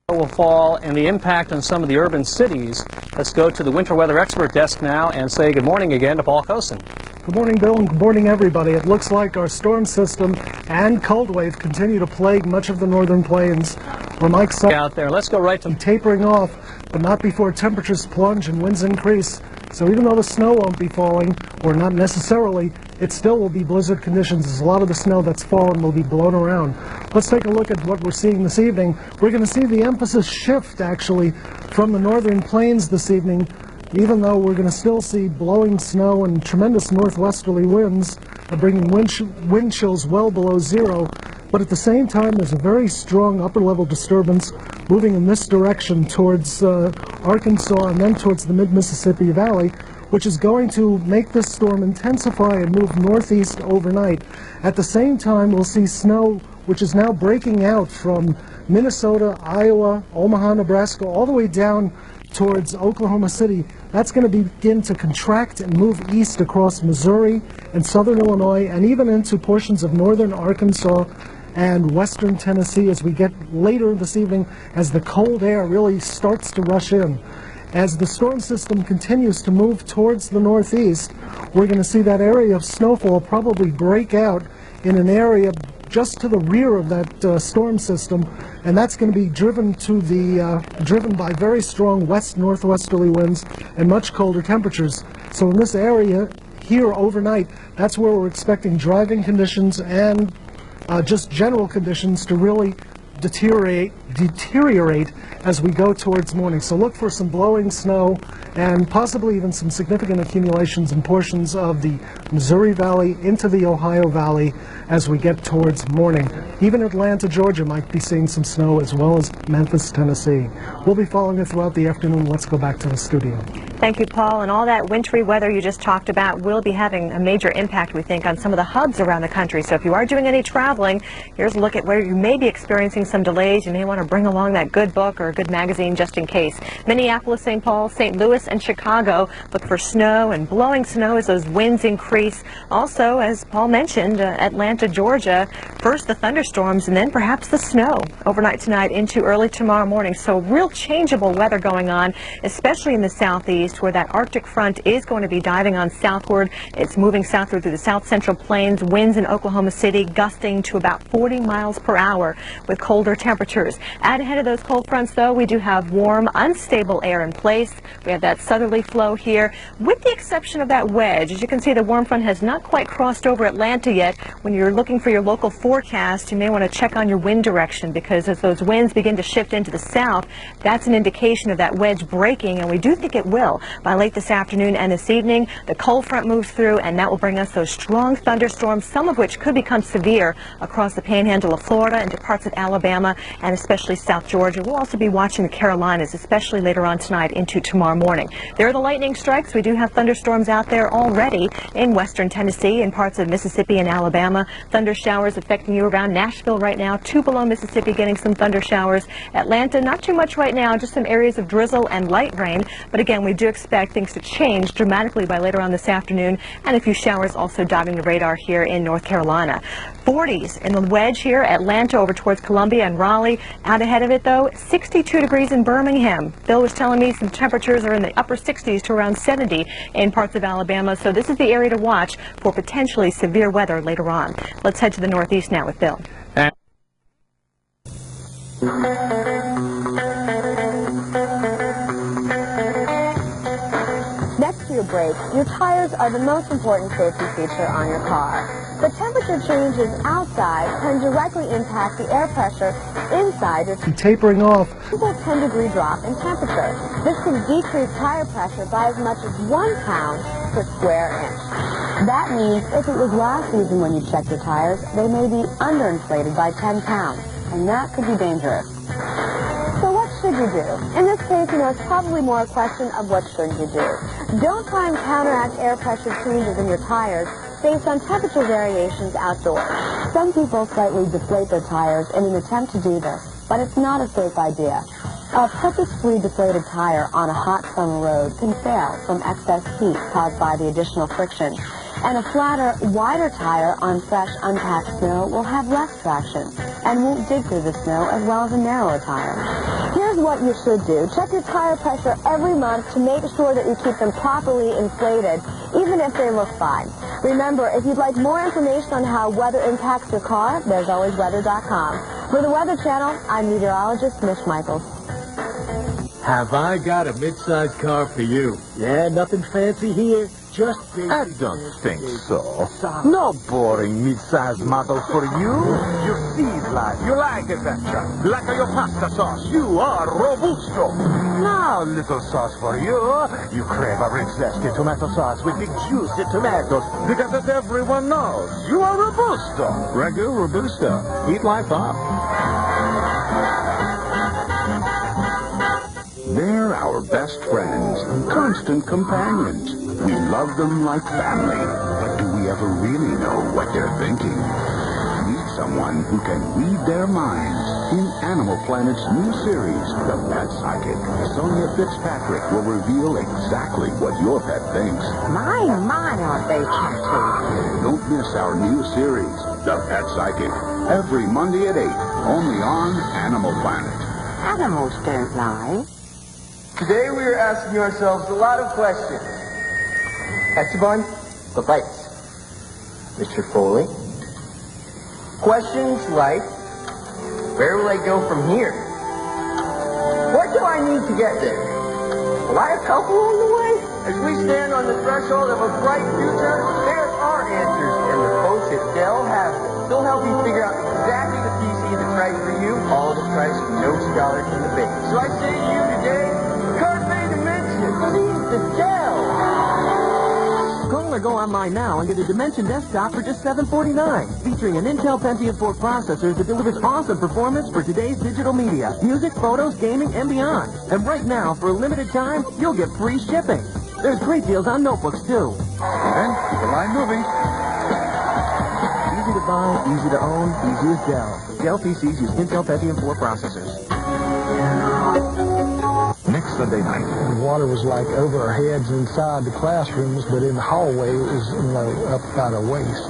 will fall, and the impact on some of the urban cities. Let's go to the winter weather expert desk now and say good morning again to Paul Cosin. Good morning, Bill, and good morning, everybody. It looks like our storm system and cold wave continue to plague much of the northern plains. Where Mike SEIDEL out there, let's go right to tapering off, but not before temperatures plunge and winds increase. So even though the snow won't be falling, or not necessarily, it still will be blizzard conditions, as a lot of the snow that's fallen will be blown around. Let's take a look at what we're seeing this evening. We're going to see the emphasis shift, actually, from the northern plains this evening, even though we're going to still see blowing snow and tremendous northwesterly winds, bringing wind chills well below 0. But at the same time, there's a very strong upper-level disturbance moving in this direction towards Arkansas and then towards the mid-Mississippi Valley, which is going to make this storm intensify and move northeast overnight. At the same time, we'll see snow, which is now breaking out from Minnesota, Iowa, Omaha, Nebraska, all the way down towards Oklahoma City. That's going to begin to contract and move east across Missouri and southern Illinois and even into portions of northern Arkansas and western Tennessee as we get later this evening, as the cold air really starts to rush in. As the storm system continues to move towards the northeast, we're going to see that area of snowfall probably break out in an area just to the rear of that storm system, and that's going to be driven by very strong west-northwesterly winds and much colder temperatures. So in this area here overnight, that's where we're expecting driving conditions and just general conditions to really deteriorate as we go towards morning. So look for some blowing snow and possibly even some significant accumulations in portions of the Missouri Valley into the Ohio Valley as we get towards morning. Even Atlanta, Georgia might be seeing some snow, as well as Memphis, Tennessee. We'll be following it throughout the afternoon. Let's go back to the studio. Thank you, Paul. And all that wintry weather you just talked about will be having a major impact, we think, on some of the hubs around the country. So if you are doing any traveling, here's a look at where you may be experiencing some delays. You may want to bring along that good book or a good magazine just in case. Minneapolis, St. Paul, St. Louis, and Chicago look for snow and blowing snow as those winds increase. Also, as Paul mentioned, Atlanta, Georgia, first the thunderstorms and then perhaps the snow overnight tonight into early tomorrow morning. So real changeable weather going on, especially in the southeast, where that Arctic front is going to be diving on southward. It's moving southward through the south central plains. Winds in Oklahoma City gusting to about 40 miles per hour with colder temperatures. Out ahead of those cold fronts, though, we do have warm, unstable air in place. We have that southerly flow here, with the exception of that wedge. As you can see, the warm front has not quite crossed over Atlanta yet. When you're looking for your local forecast, you may want to check on your wind direction, because as those winds begin to shift into the south, that's an indication of that wedge breaking, and we do think it will. By late this afternoon and this evening, the cold front moves through, and that will bring us those strong thunderstorms, some of which could become severe across the panhandle of Florida into parts of Alabama and especially South Georgia. We'll also be watching the Carolinas, especially later on tonight into tomorrow morning. There are the lightning strikes. We do have thunderstorms out there already in western Tennessee and parts of Mississippi and Alabama. Thunder showers affecting you around Nashville right now. 2 below Mississippi getting some thunder showers. Atlanta, not too much right now, just some areas of drizzle and light rain. But again, we do expect things to change dramatically by later on this afternoon, and a few showers also dotting the radar here in North Carolina. 40s in the wedge here, Atlanta over towards Columbia and Raleigh. Out ahead of it, though, 62 degrees in Birmingham. Bill was telling me some temperatures are in the upper 60s to around 70 in parts of Alabama, so this is the area to watch for potentially severe weather later on. Let's head to the northeast now with Bill. Next to your brakes, your tires are the most important safety feature on your car. The temperature changes outside can directly impact the air pressure inside your tapering off. Simple 10-degree drop in temperature. This can decrease tire pressure by as much as 1 pound per square inch. That means if it was last season when you checked your tires, they may be underinflated by 10 pounds, and that could be dangerous. So what should you do? In this case, it's probably more a question of what should you do. Don't try and counteract air pressure changes in your tires based on temperature variations outdoors. Some people slightly deflate their tires in an attempt to do this, but it's not a safe idea. A purposefully deflated tire on a hot summer road can fail from excess heat caused by the additional friction. And a flatter, wider tire on fresh, unpacked snow will have less traction and won't dig through the snow as well as a narrower tire. Here's what you should do. Check your tire pressure every month to make sure that you keep them properly inflated, even if they look fine. Remember, if you'd like more information on how weather impacts your car, there's always weather.com. For the Weather Channel, I'm meteorologist Mish Michaels. Have I got a mid-sized car for you? Yeah, nothing fancy here. Just I don't think so. No boring mid-sized model for you. You see life. You like adventure. Like your pasta sauce. You are robusto. Now, little sauce for you. You crave a rich, zesty tomato sauce with big, juicy tomatoes. Because as everyone knows, you are robusto. Ragu robusto. Eat life up. They're our best friends, constant companions. We love them like family, but do we ever really know what they're thinking? Meet someone who can read their minds in Animal Planet's new series, The Pet Psychic. Sonia Fitzpatrick will reveal exactly what your pet thinks. My, aren't they catchy? Don't miss our new series, The Pet Psychic, every Monday at 8, only on Animal Planet. Animals don't lie. Today we are asking ourselves a lot of questions. Esteban, the lights. Mr. Foley. Questions like, where will I go from here? What do I need to get there? Will I have help along the way? As we stand on the threshold of a bright future, there's our answers, and the folks at Dell have them. They'll help you figure out exactly the PC that's right for you, all the price no scholar can debate. So I say to you today, Carpe Dimension, lead the Dell! Call or go online now and get a Dimension desktop for just $749, featuring an Intel Pentium 4 processor that delivers awesome performance for today's digital media, music, photos, gaming, and beyond. And right now, for a limited time, you'll get free shipping. There's great deals on notebooks, too. And the line moving. Easy to buy, easy to own, easy as Dell. Dell PCs use Intel Pentium 4 processors. Next Sunday night. The water was like over our heads inside the classrooms, but in the hallway it was, up about our waist.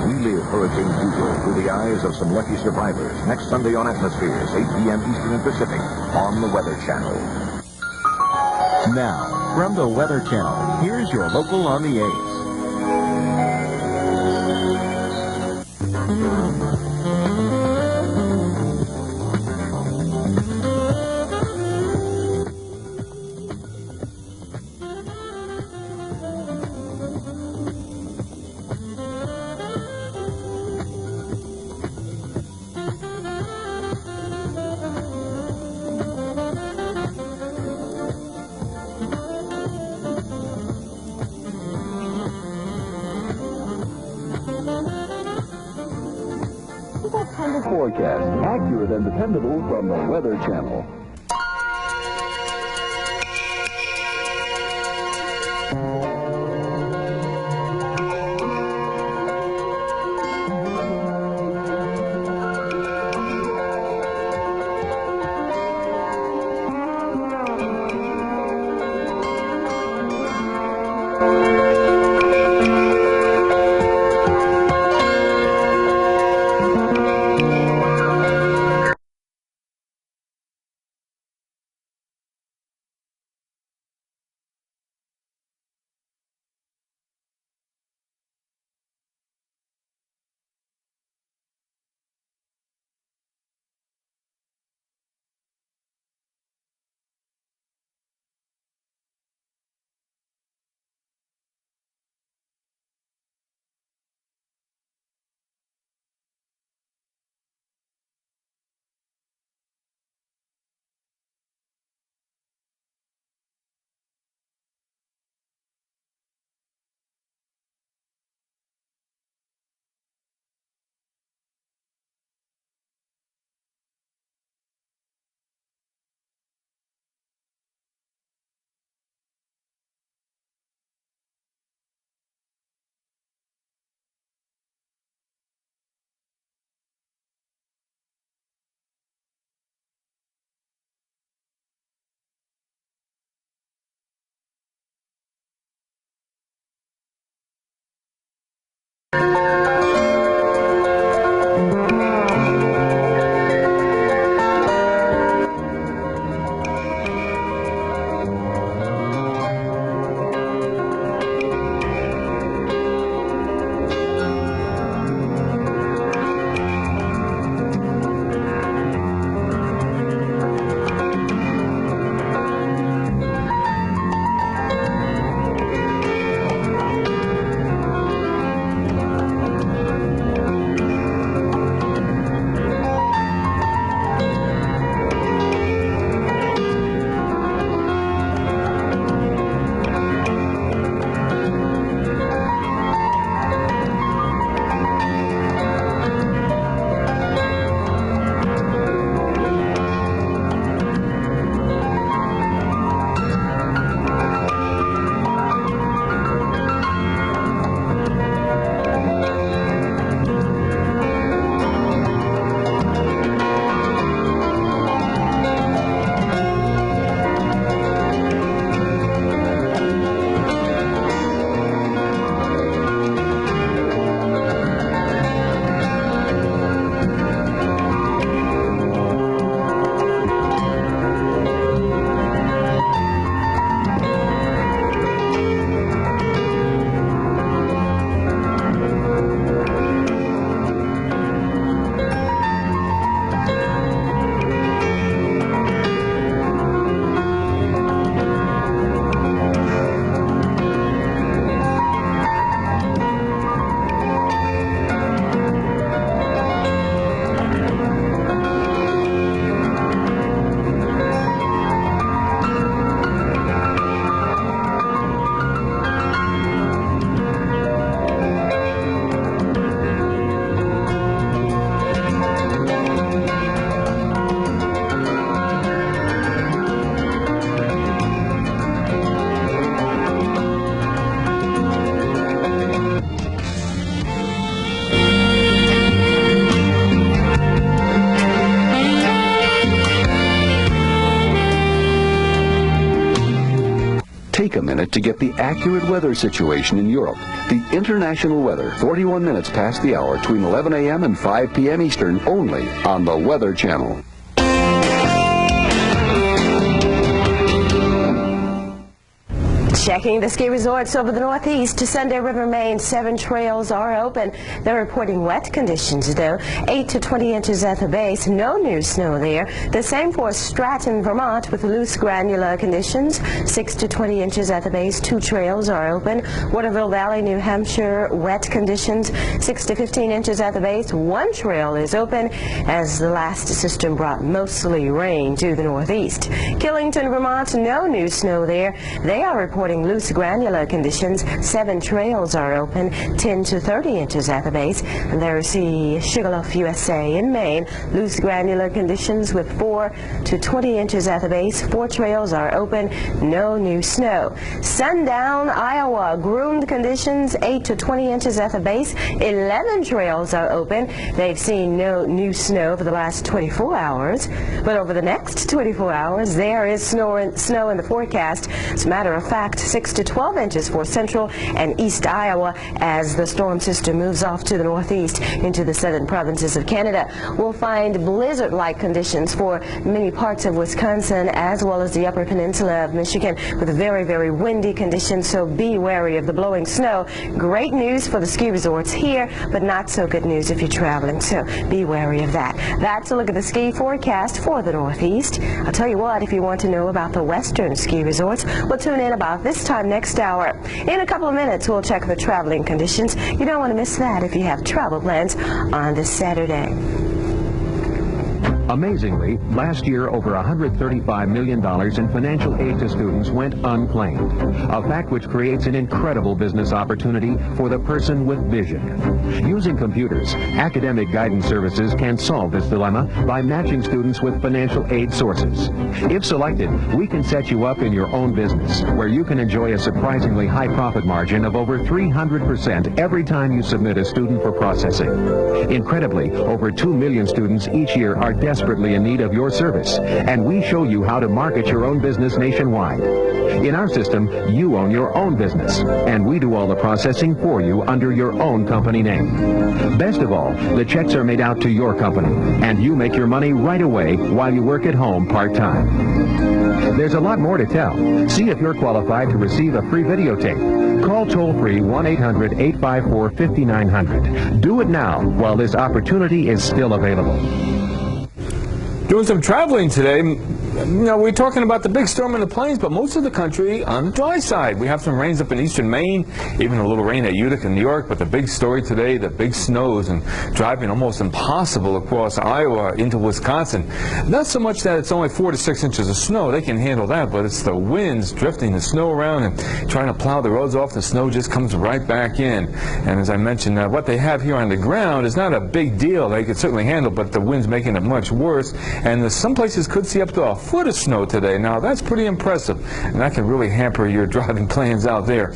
Relive Hurricane Hugo through the eyes of some lucky survivors. Next Sunday on Atmospheres, 8 p.m. Eastern and Pacific, on the Weather Channel. Now, from the Weather Channel, here's your local on the 8s. Forecast, accurate and dependable from the Weather Channel. minute to get the accurate weather situation in Europe. The international weather, 41 minutes past the hour, between 11 a.m. and 5 p.m. Eastern, only on the Weather Channel. Checking the ski resorts over the Northeast to Sunday River, Maine, 7 trails are open. They're reporting wet conditions, though, 8 to 20 inches at the base. No new snow there. The same for Stratton, Vermont, with loose granular conditions, 6 to 20 inches at the base. 2 trails are open. Waterville Valley, New Hampshire, wet conditions, 6 to 15 inches at the base. 1 trail is open as the last system brought mostly rain to the Northeast. Killington, Vermont, no new snow there. They are reporting loose granular conditions. 7 trails are open, 10 to 30 inches at the base. And there's the Sugarloaf, USA in Maine. Loose granular conditions with 4 to 20 inches at the base. 4 trails are open, no new snow. Sundown, Iowa, groomed conditions, 8 to 20 inches at the base. 11 trails are open. They've seen no new snow for the last 24 hours. But over the next 24 hours, there is snow in the forecast. As a matter of fact, 6 to 12 inches for central and east Iowa as the storm system moves off to the northeast into the southern provinces of Canada. We'll find blizzard-like conditions for many parts of Wisconsin as well as the upper peninsula of Michigan with very, very windy conditions, so be wary of the blowing snow. Great news for the ski resorts here, but not so good news if you're traveling, so be wary of that. That's a look at the ski forecast for the Northeast. I'll tell you what, if you want to know about the western ski resorts, we'll tune in about this time next hour. In a couple of minutes, we'll check the traveling conditions. You don't want to miss that if you have travel plans on this Saturday. Amazingly, last year over $135 million in financial aid to students went unclaimed, a fact which creates an incredible business opportunity for the person with vision. Using computers, academic guidance services can solve this dilemma by matching students with financial aid sources. If selected, we can set you up in your own business, where you can enjoy a surprisingly high profit margin of over 300% every time you submit a student for processing. Incredibly, over 2 million students each year are desperately in need of your service, and we show you how to market your own business nationwide. In our system, you own your own business, and we do all the processing for you under your own company name. Best of all, the checks are made out to your company, and you make your money right away while you work at home part-time. There's a lot more to tell. See if you're qualified to receive a free videotape. Call toll-free 1-800-854-5900. Do it now while this opportunity is still available. Doing some traveling today. You know, we're talking about the big storm in the plains, but most of the country on the dry side. We have some rains up in eastern Maine, even a little rain at Utica, New York, but the big story today, the big snows and driving almost impossible across Iowa into Wisconsin. Not so much that it's only 4 to 6 inches of snow, they can handle that, but it's the winds drifting the snow around and trying to plow the roads off. The snow just comes right back in. And as I mentioned, what they have here on the ground is not a big deal. They could certainly handle, but the wind's making it much worse. And some places could see up to a foot of snow today. Now that's pretty impressive, and that can really hamper your driving plans out there.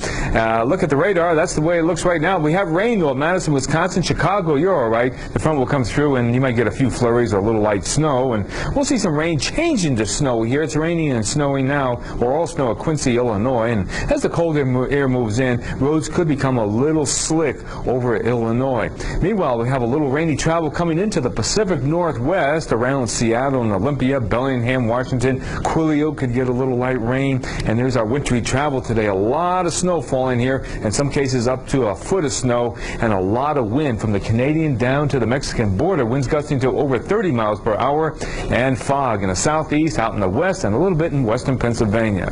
Look at the radar. That's the way it looks right now. We have rain though, Madison, Wisconsin, Chicago. You're all right. The front will come through, and you might get a few flurries or a little light snow, and we'll see some rain change into snow here. It's raining and snowing now, or all snow at Quincy, Illinois, and as the cold air moves in, roads could become a little slick over Illinois. Meanwhile, we have a little rainy travel coming into the Pacific Northwest around Seattle and Olympia, Bellingham, Washington. Quilliote could get a little light rain, and there's our wintry travel today. A lot of snow falling here, in some cases up to a foot of snow, and a lot of wind from the Canadian down to the Mexican border. Winds gusting to over 30 miles per hour, and fog in the southeast, out in the west, and a little bit in western Pennsylvania.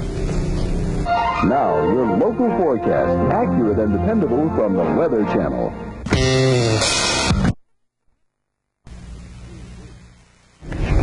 Now, your local forecast, accurate and dependable from the Weather Channel.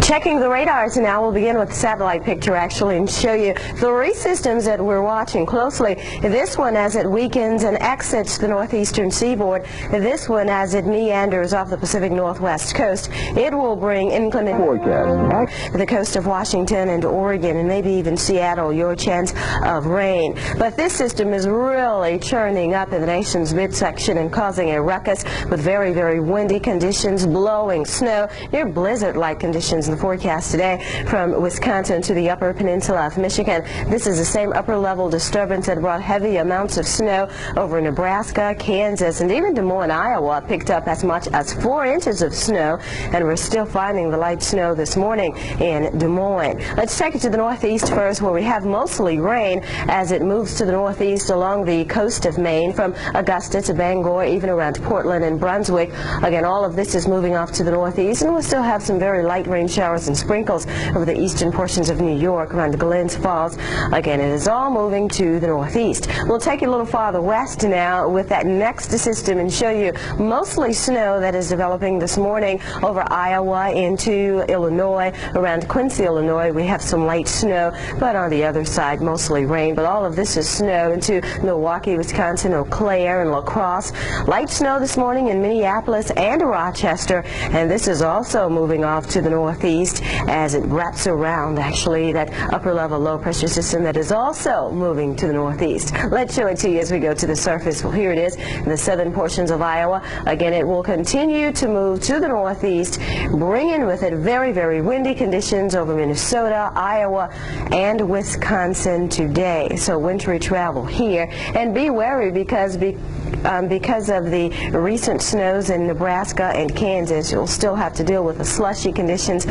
Checking the radars now, we'll begin with the satellite picture actually and show you 3 systems that we're watching closely. This one as it weakens and exits the northeastern seaboard. This one as it meanders off the Pacific Northwest coast. It will bring inclement forecast to the coast of Washington and Oregon and maybe even Seattle, your chance of rain. But this system is really churning up in the nation's midsection and causing a ruckus with very, very windy conditions, blowing snow, near blizzard-like conditions in the forecast today from Wisconsin to the upper peninsula of Michigan. This is the same upper level disturbance that brought heavy amounts of snow over Nebraska, Kansas, and even Des Moines, Iowa picked up as much as 4 inches of snow, and we're still finding the light snow this morning in Des Moines. Let's take it to the northeast first, where we have mostly rain as it moves to the northeast along the coast of Maine from Augusta to Bangor, even around Portland and Brunswick. Again, all of this is moving off to the northeast, and we'll still have some very light rain showers and sprinkles over the eastern portions of New York around Glens Falls. Again, it is all moving to the northeast. We'll take it a little farther west now with that next system and show you mostly snow that is developing this morning over Iowa into Illinois. Around Quincy, Illinois, we have some light snow, but on the other side, mostly rain. But all of this is snow into Milwaukee, Wisconsin, Eau Claire, and La Crosse. Light snow this morning in Minneapolis and Rochester, and this is also moving off to the northeast as it wraps around, actually, that upper-level low-pressure system that is also moving to the northeast. Let's show it to you as we go to the surface. Well, here it is in the southern portions of Iowa. Again, it will continue to move to the northeast, bringing with it very, very windy conditions over Minnesota, Iowa, and Wisconsin today. So wintry travel here, and be wary because of the recent snows in Nebraska and Kansas, you'll still have to deal with the slushy conditions.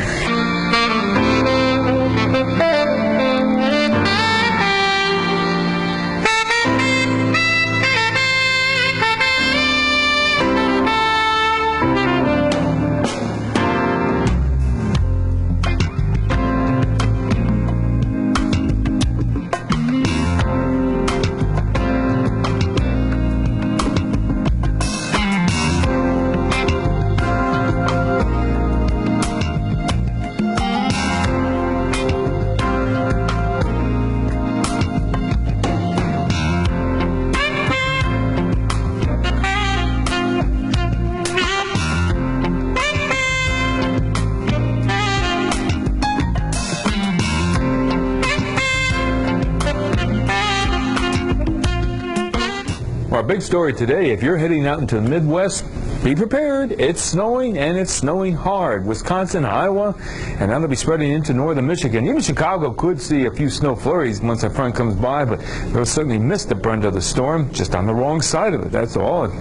Our big story today, if you're heading out into the Midwest, be prepared. It's snowing, and it's snowing hard. Wisconsin, Iowa, and that'll be spreading into northern Michigan. Even Chicago could see a few snow flurries once that front comes by, but they'll certainly miss the brunt of the storm, just on the wrong side of it, that's all.